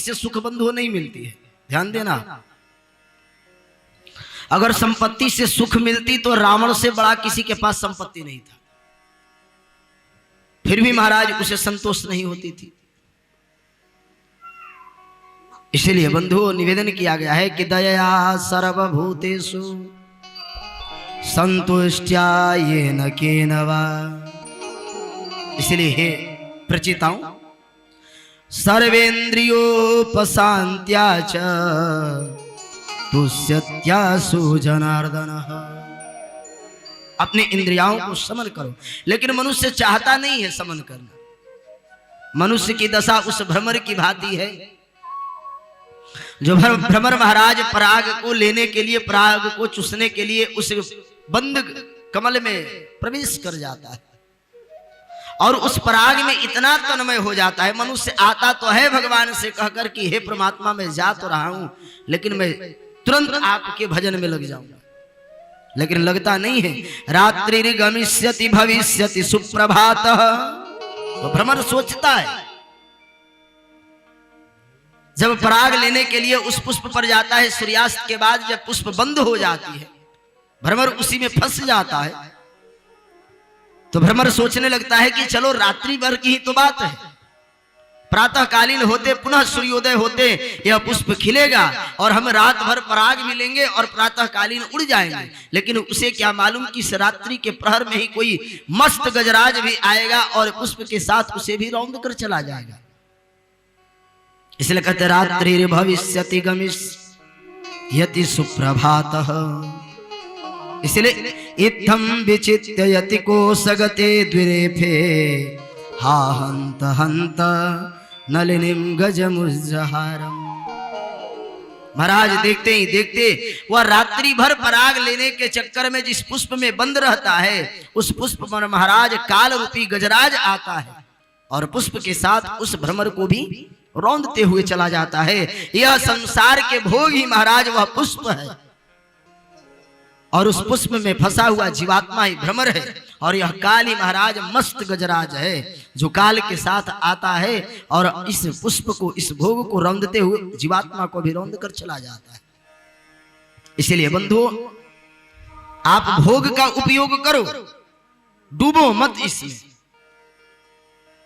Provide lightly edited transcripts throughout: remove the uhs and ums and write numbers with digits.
से सुख बंधुओं नहीं मिलती है। ध्यान देना, अगर संपत्ति से सुख मिलती तो रावण से बड़ा किसी के पास संपत्ति नहीं था, फिर भी महाराज उसे संतोष नहीं होती थी। इसलिए बंधुओं निवेदन किया गया है कि दया सर्वभूतेषु संतुष्ट्या येन केन वा। इसलिए हे प्रचिताओं, सर्वेन्द्रियोपशांत्या च तुष्यत्यासु जनार्दनः। अपने इंद्रियाओं को समन करो, लेकिन मनुष्य चाहता नहीं है समन करना। मनुष्य की दशा उस भ्रमर की भांति है जो भ्रमर महाराज पराग को लेने के लिए, पराग को चूसने के लिए उस बंद कमल में प्रवेश कर जाता है और उस पराग में इतना तन्मय हो जाता है। मनुष्य आता तो है भगवान से कहकर कि हे परमात्मा मैं जा तो रहा हूं, लेकिन मैं तुरंत आपके भजन में लग जाऊंगा, लेकिन लगता नहीं है। रात्रि गमिष्यति भविष्यति सुप्रभातः, तो भ्रमर सोचता है। जब पराग लेने के लिए उस पुष्प पर जाता है, सूर्यास्त के बाद जब पुष्प बंद हो जाती है, भ्रमर उसी में फंस जाता है, तो भ्रमर सोचने लगता है कि चलो रात्रि भर की ही तो बात है, प्रातःकालीन होते पुनः सूर्योदय होते यह पुष्प खिलेगा और हम रात भर पराग भी लेंगे और प्रातःकालीन उड़ जाएंगे। लेकिन उसे क्या मालूम कि इस रात्रि के प्रहर में ही कोई मस्त गजराज भी आएगा और पुष्प के साथ उसे भी रौंद कर चला जाएगा। इसलिए कहते रात्रि भविष्यति गमिष्यति सुप्रभातः। इसलिए इत्थं विचित्य यति कोशगते द्विरेफे हा हंत हंत नलिनीम गजमुज्जहारम। महाराज देखते ही देखते वह रात्रि भर पराग लेने के चक्कर में जिस पुष्प में बंद रहता है, उस पुष्प पर महाराज काल रूपी गजराज आता है और पुष्प के साथ उस भ्रमर को भी रौंदते हुए चला जाता है। यह संसार के भोग ही महाराज वह पुष्प है और उस पुष्प में फंसा हुआ जीवात्मा ही भ्रमर है और यह काल ही महाराज मस्त गजराज है जो काल के साथ आता है और इस पुष्प को, इस भोग को रौंदते हुए जीवात्मा को भी रौंद कर चला जाता है। इसलिए बंधुओं, आप भोग का उपयोग करो, डूबो मत इसमें।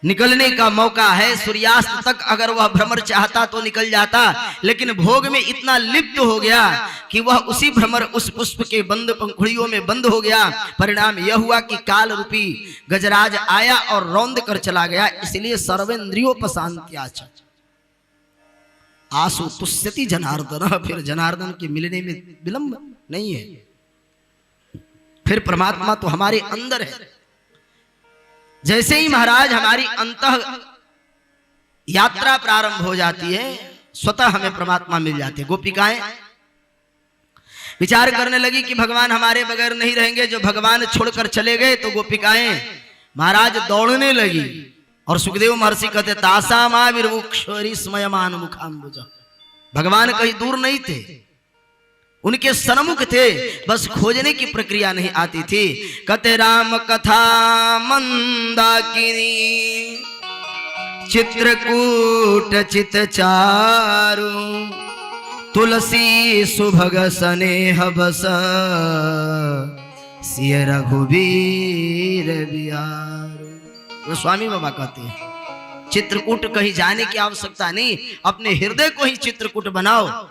निकलने का मौका है, सूर्यास्त तक अगर वह भ्रमर चाहता तो निकल जाता, लेकिन भोग में इतना लिप्त हो गया कि वह उसी भ्रमर उस पुष्प के बंद पंखुड़ियों में बंद हो गया। परिणाम यह हुआ कि काल रूपी गजराज आया और रौंद कर चला गया। इसलिए सर्वेन्द्रियोपशांत्या च आसु तुष्यति जनार्दन। फिर जनार्दन के मिलने में विलंब नहीं है, फिर परमात्मा तो हमारे अंदर है। जैसे ही महाराज हमारी अंतः यात्रा प्रारंभ हो जाती है, स्वतः हमें परमात्मा मिल जाते। गोपिकाएं विचार करने लगी कि भगवान हमारे बगैर नहीं रहेंगे। जो भगवान छोड़कर चले गए तो गोपिकाएं महाराज दौड़ने लगी और सुखदेव महर्षि कहते तासा माविर्मुक्षरी स्मयमान मुखाम्बुज। भगवान कहीं दूर नहीं थे, उनके सन्मुख थे, बस खोजने की प्रक्रिया नहीं आती थी। कहते राम कथा मंदाकिनी चित्रकूट चित चारु तुलसी सुभग स्नेह बस सिय रघुवीर बिहार। तो स्वामी बाबा कहते हैं चित्रकूट कहीं जाने की आवश्यकता नहीं, अपने हृदय को ही चित्रकूट बनाओ।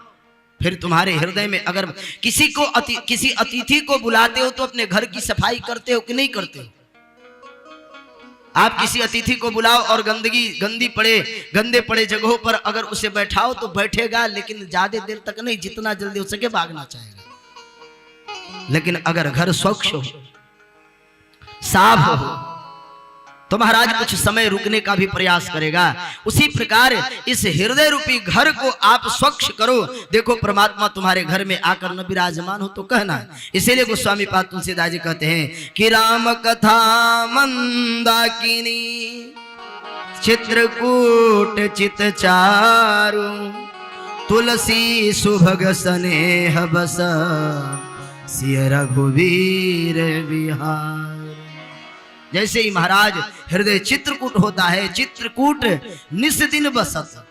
फिर तुम्हारे हृदय में अगर किसी अतिथि को बुलाते हो तो अपने घर की सफाई करते हो कि नहीं करते हो? आप किसी अतिथि को बुलाओ और गंदे पड़े जगहों पर अगर उसे बैठाओ तो बैठेगा, लेकिन ज्यादा देर तक नहीं, जितना जल्दी हो सके भागना चाहेगा। लेकिन अगर घर स्वच्छ हो, साफ हो, तो महाराज कुछ समय रुकने का भी प्रयास करेगा। उसी प्रकार इस हृदय रूपी घर को आप स्वच्छ करो। देखो परमात्मा तुम्हारे घर में आकर न विराजमान हो तो कहना। इसीलिए गोस्वामी पाद तुलसीदास जी कहते हैं कि राम कथा मंदाकिनी चित्रकूट चित चारु तुलसी सुभग स्नेह बस सिय रघुवीर बिहार। जैसे ही महाराज हृदय चित्रकूट होता है, चित्रकूट निस दिन बसत,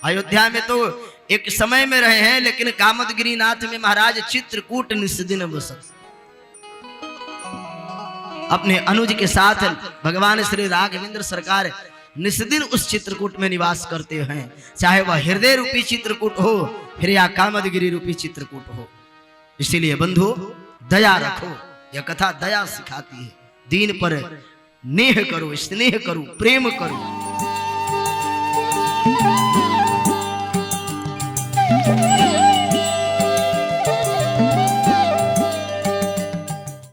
अयोध्या में तो एक समय में रहे हैं, लेकिन कामदगिरी नाथ में महाराज चित्रकूट निस्दिन बसत। अपने अनुज के साथ भगवान श्री राघवेंद्र सरकार निस्दिन उस चित्रकूट में निवास करते हैं, चाहे वह हृदय रूपी चित्रकूट हो फिर या कामदगिरी रूपी चित्रकूट हो। इसीलिए बंधु दया रखो, यह कथा दया सिखाती है। दीन पर नेह करो, स्नेह करो, प्रेम करो।